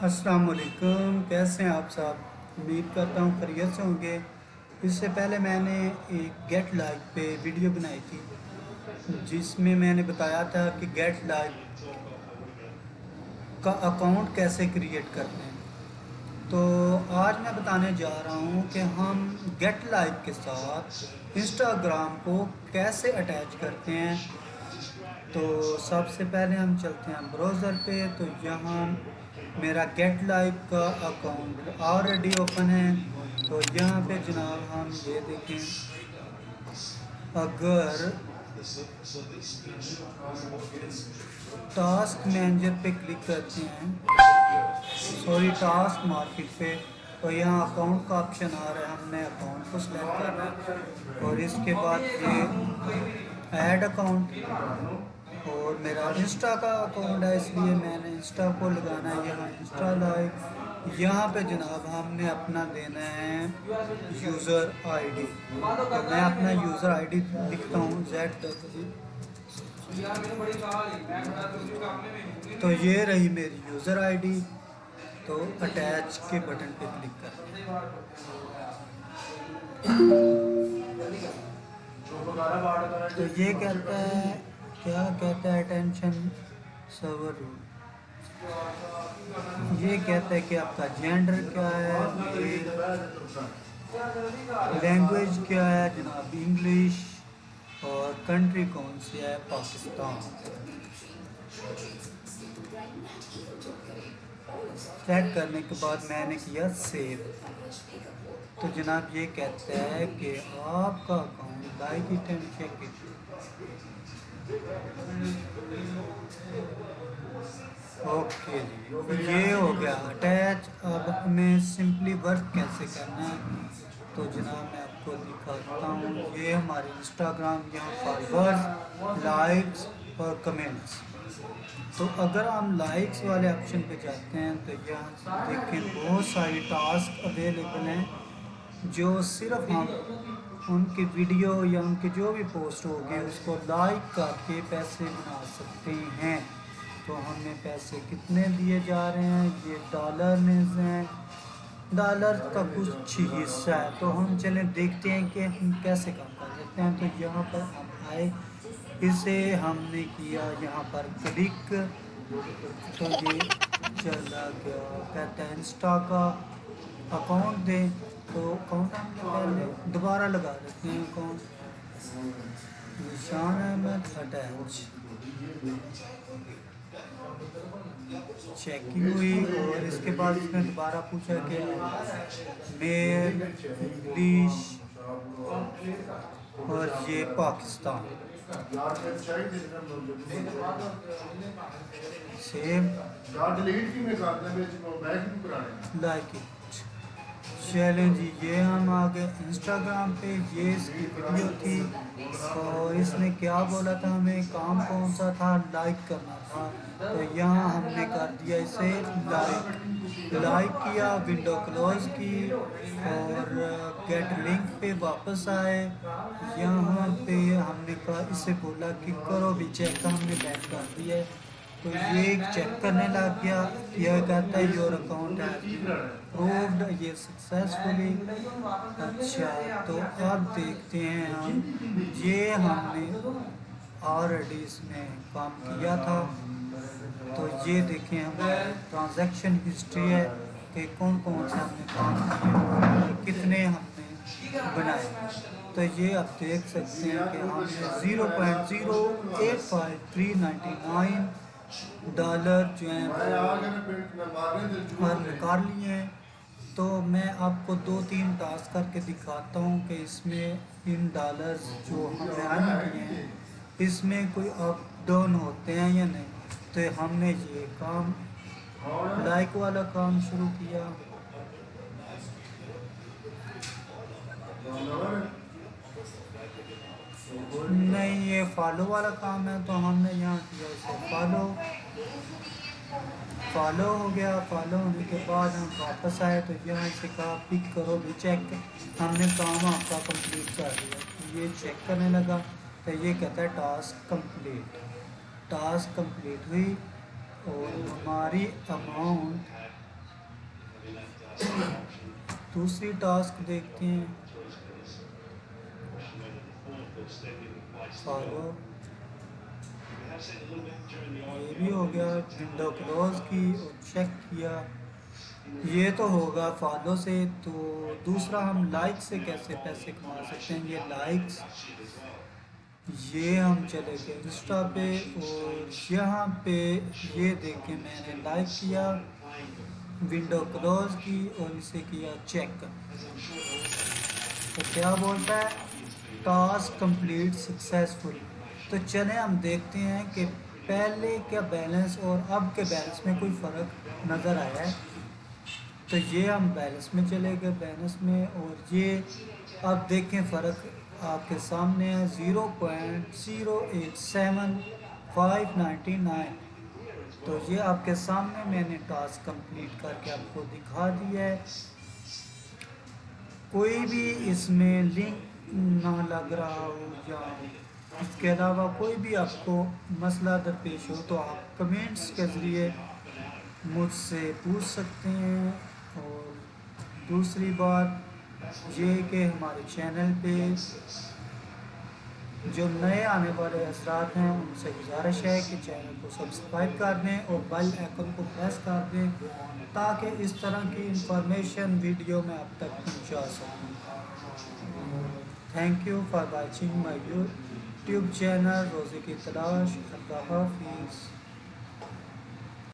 السلام علیکم، کیسے ہیں آپ صاحب؟ امید کرتا ہوں خیریت سے ہوں گے۔ اس سے پہلے میں نے ایک گیٹ لائک پہ ویڈیو بنائی تھی جس میں میں نے بتایا تھا کہ گیٹ لائک کا اکاؤنٹ کیسے کریٹ کرتے ہیں۔ تو آج میں بتانے جا رہا ہوں کہ ہم گیٹ لائک کے ساتھ انسٹاگرام کو کیسے اٹیچ کرتے ہیں۔ تو سب سے پہلے ہم چلتے ہیں براؤزر پہ، تو یہاں میرا گیٹ لائک کا اکاؤنٹ آلریڈی اوپن ہے۔ تو یہاں پہ جناب ہم یہ دیکھیں، اگر ٹاسک مینیجر پہ کلک کرتے ہیں، سوری ٹاسک مارکیٹ پہ، تو یہاں اکاؤنٹ کا آپشن آ رہا ہے، ہم نے اکاؤنٹ کو سلیکٹ کرنا ہے اور اس کے بعد یہ ایڈ اکاؤنٹ، اور میرا انسٹا کا اکاؤنٹ ہے اس لیے میں نے انسٹا کو لگانا ہے، یہاں انسٹا لائک، یہاں پہ جناب ہم نے اپنا دینا ہے یوزر آئی ڈی۔ تو میں اپنا یوزر آئی ڈی لکھتا ہوں زیڈ ڈبلیو، تو یہ رہی میری یوزر آئی ڈی۔ تو اٹیچ کے بٹن پہ کلک کرتے ہیں۔ تو یہ کہتا ہے، کیا کہتا ہے، اٹینشن سرور رول، یہ کہتا ہے کہ آپ کا جینڈر کیا ہے، لینگویج کیا ہے جناب انگلش، اور کنٹری کون سی ہے، پاکستان۔ سلیکٹ کرنے کے بعد میں نے کیا سیو۔ تو جناب یہ کہتا ہے کہ آپ کا account like it and check it. Okay جی، یہ ہو گیا اٹیچ۔ اب ہمیں سمپلی ورک کیسے کرنا ہے، تو جناب میں آپ کو دکھاتا ہوں۔ یہ ہمارے انسٹاگرام، یہاں فالوورز، لائکس اور کمنٹس۔ تو اگر ہم لائکس والے آپشن پہ جاتے ہیں تو یہاں دیکھیں بہت ساری ٹاسک اویلیبل ہیں جو صرف ہم ان کی ویڈیو یا ان کی جو بھی پوسٹ ہوگی اس کو لائک کر کے پیسے بنا سکتے ہیں۔ تو ہمیں پیسے کتنے دیے جا رہے ہیں، یہ ڈالر میں ہیں، ڈالر کا کچھ حصہ ہے۔ تو ہم چلیں دیکھتے ہیں کہ ہم کیسے کام کر سکتے ہیں۔ تو یہاں پر ہم آئے، اسے ہم نے کیا یہاں پر کلک، تو یہ چلا گیا، کہتا ہے انسٹا کا اکاؤنٹ دیں۔ تو اکاؤنٹ ہم نے پہلے دوبارہ لگا دیتے ہیں اکاؤنٹ، نشان احمد اٹیچ، چیکنگ ہوئی، اور اس کے بعد اس نے دوبارہ پوچھا کہ میل، انگلش، اور یہ پاکستان، سیو لائک اٹ۔ چلیں جی، یہ ہم آ گئے انسٹاگرام پہ، یہ اس کی ویڈیو تھی اور اس نے کیا بولا تھا، ہمیں کام کون سا تھا، لائک کرنا تھا۔ تو یہاں ہم نے کر دیا اسے لائک کیا، ونڈو کلوز کی، اور گیٹ لنک پہ واپس آئے۔ یہاں پہ ہم نے کہا، اسے بولا کہ کرو بھی چیک، ہم نے بیک کر دیا ہے۔ تو یہ چیک کرنے لگ گیا، یہ کہتا ہے یور اکاؤنٹ ہے پرووڈ، یہ سکسیسفلی۔ اچھا، تو اب دیکھتے ہیں ہم، یہ ہم نے آلریڈی اس میں کام کیا تھا۔ تو یہ دیکھیں ہماری ٹرانزیکشن ہسٹری ہے کہ کون کون سے ہم نے کام کیے، کتنے ہم نے بنائے۔ تو یہ آپ دیکھ سکتے ہیں کہ ہم نے 0.085399 ڈالر جو ہیں اور نکال لیے ہیں۔ تو میں آپ کو 2-3 ٹاسک کر کے دکھاتا ہوں کہ اس میں ان ڈالرز جو ہمیں آنے کیے ہیں اس میں کوئی اپ ڈاؤن ہوتے ہیں یا نہیں۔ تو ہم نے یہ کام لائک والا کام شروع کیا، نہیں یہ فالو والا کام ہے، تو ہم نے یہاں کیا اسے فالو ہو گیا۔ فالو ہونے کے بعد ہم واپس آئے تو یہاں سے کہا پک کرو بھی چیک، ہم نے کام آپ کا کمپلیٹ کر دیا۔ یہ چیک کرنے لگا تو یہ کہتا ہے ٹاسک کمپلیٹ، ٹاسک کمپلیٹ ہوئی، اور ہماری اماؤنٹ دوسری ٹاسک دیکھتے ہیں، فالو، یہ بھی ہو گیا، ونڈو کلوز کی اور چیک کیا، یہ تو ہوگا فالو سے۔ تو دوسرا ہم لائک سے کیسے پیسے کما سکتے ہیں، یہ لائکس، یہ ہم چلے گئے انسٹا پہ اور یہاں پہ یہ دیکھیں میں نے لائک کیا، ونڈو کلوز کی اور اسے کیا چیک، تو کیا بولتا ہے ٹاسک کمپلیٹ سکسیزفل۔ تو چلیں ہم دیکھتے ہیں کہ پہلے کا بیلنس اور اب کے بیلنس میں کوئی فرق نظر آیا ہے۔ تو یہ ہم بیلنس میں چلے گئے، بیلنس میں، اور یہ اب دیکھیں فرق آپ کے سامنے ہے 0.087599۔ تو یہ آپ کے سامنے میں نے ٹاسک کمپلیٹ کر کے آپ کو دکھا دیا ہے۔ کوئی بھی اس میں لنک نہ لگ رہا ہو یا اس کے علاوہ کوئی بھی آپ کو مسئلہ درپیش ہو تو آپ کمنٹس کے ذریعے مجھ سے پوچھ سکتے ہیں۔ اور دوسری بات یہ کہ ہمارے چینل پہ جو نئے آنے والے حضرات ہیں ان سے گزارش ہے کہ چینل کو سبسکرائب کر دیں اور بیل آئیکن کو پریس کر دیں تاکہ اس طرح کی انفارمیشن ویڈیو میں آپ تک پہنچا سکوں۔ Thank you for watching my YouTube channel روزے کی تلاش۔ اللہ حافظ۔